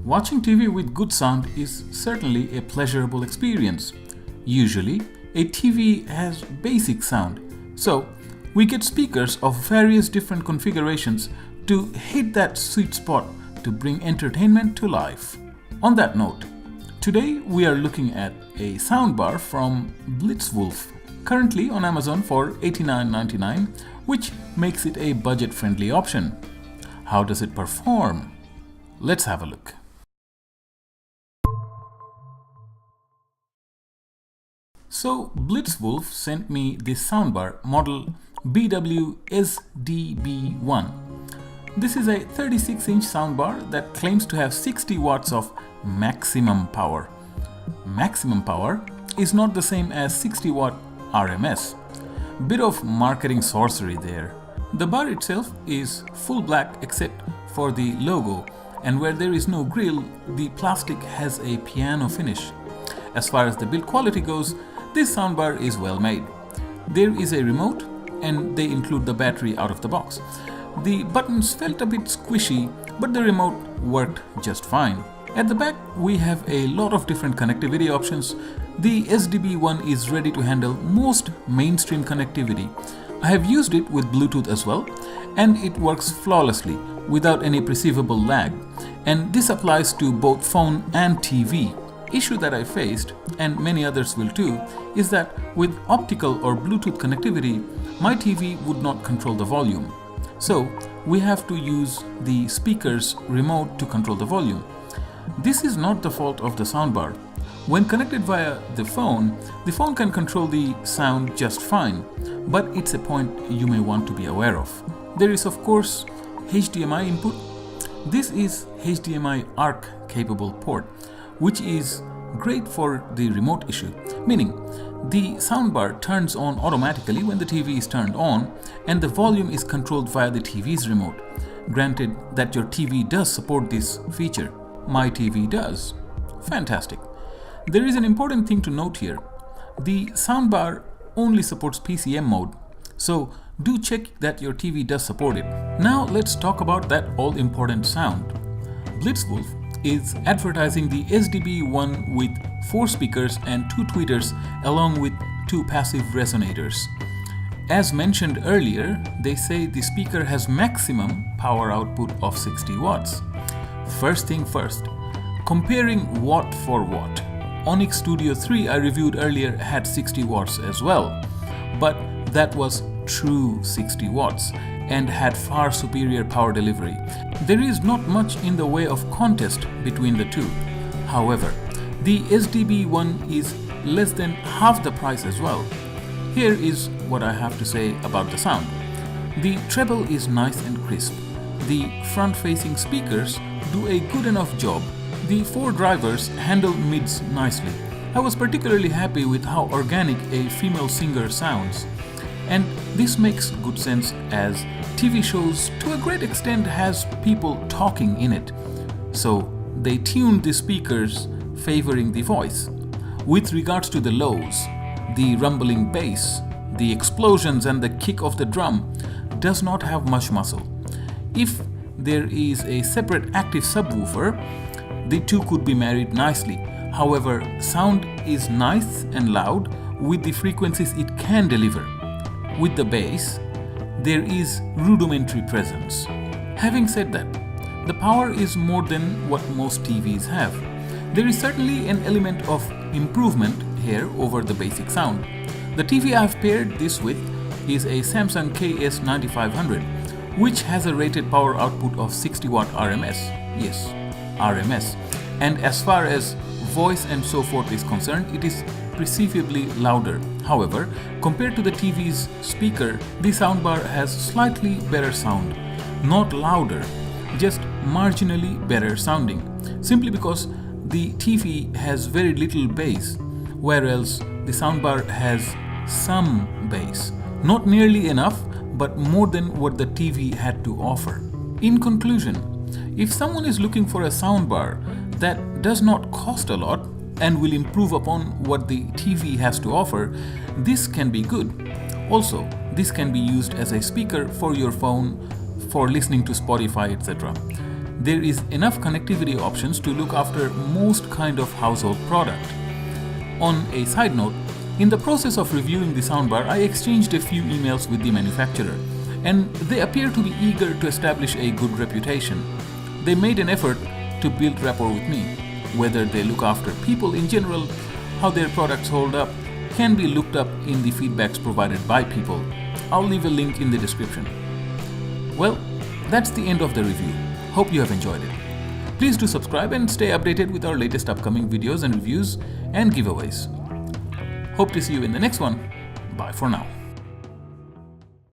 Watching TV with good sound is certainly a pleasurable experience. Usually, a TV has basic sound, so we get speakers of various different configurations to hit that sweet spot to bring entertainment to life. On that note, today we are looking at a soundbar from BlitzWolf, currently on Amazon for $89.99, which makes it a budget-friendly option. How does it perform? Let's have a look. So BlitzWolf sent me this soundbar model BW-SDB1. This is a 36-inch soundbar that claims to have 60 watts of maximum power. Maximum power is not the same as 60 watt RMS. Bit of marketing sorcery there. The bar itself is full black except for the logo, and where there is no grill, the plastic has a piano finish. As far as the build quality goes, this soundbar is well made. There is a remote and they include the battery out of the box. The buttons felt a bit squishy, but the remote worked just fine. At the back, we have a lot of different connectivity options. The SDB1 is ready to handle most mainstream connectivity. I have used it with Bluetooth as well, and it works flawlessly without any perceivable lag. And this applies to both phone and TV. Issue that I faced, and many others will too, is that with optical or Bluetooth connectivity, my TV would not control the volume. So we have to use the speaker's remote to control the volume. This is not the fault of the soundbar. When connected via the phone can control the sound just fine, but it's a point you may want to be aware of. There is of course HDMI input. This is HDMI ARC capable port, which is great for the remote issue, meaning the soundbar turns on automatically when the TV is turned on and the volume is controlled via the TV's remote. Granted that your TV does support this feature. My TV does. Fantastic. There is an important thing to note here. The soundbar only supports PCM mode, so do check that your TV does support it. Now let's talk about that all-important sound. BlitzWolf is advertising the SDB1 with 4 speakers and 2 tweeters along with 2 passive resonators. As mentioned earlier, they say the speaker has maximum power output of 60 watts. First thing first, comparing watt for watt. Onyx Studio 3 I reviewed earlier had 60 watts as well, but that was true 60 watts and had far superior power delivery. There is not much in the way of contest between the two. However, the SDB1 is less than half the price as well. Here is what I have to say about the sound. The treble is nice and crisp. The front-facing speakers do a good enough job. The 4 drivers handle mids nicely. I was particularly happy with how organic a female singer sounds. And this makes good sense as TV shows to a great extent has people talking in it. So they tuned the speakers favoring the voice. With regards to the lows, the rumbling bass, the explosions and the kick of the drum does not have much muscle. If there is a separate active subwoofer, the two could be married nicely. However, sound is nice and loud with the frequencies it can deliver. With the bass, there is rudimentary presence. Having said that, the power is more than what most TVs have. There is certainly an element of improvement here over the basic sound. The TV I have paired this with is a Samsung KS9500, which has a rated power output of 60 watt RMS. Yes, RMS. And as far as voice and so forth is concerned, it is perceivably louder. However, compared to the TV's speaker, the soundbar has slightly better sound. Not louder, just marginally better sounding. Simply because the TV has very little bass, whereas the soundbar has some bass. Not nearly enough, but more than what the TV had to offer. In conclusion, if someone is looking for a soundbar that does not cost a lot and will improve upon what the TV has to offer, this can be good. Also, this can be used as a speaker for your phone, for listening to Spotify, etc. there is enough connectivity options to look after most kind of household product. On a side note, in the process of reviewing the soundbar, I exchanged a few emails with the manufacturer, and they appear to be eager to establish a good reputation. They made an effort to build rapport with me. Whether they look after people in general, how their products hold up, can be looked up in the feedbacks provided by people. I'll leave a link in the description. Well, that's the end of the review. Hope you have enjoyed it. Please do subscribe and stay updated with our latest upcoming videos and reviews and giveaways. Hope to see you in the next one. Bye for now.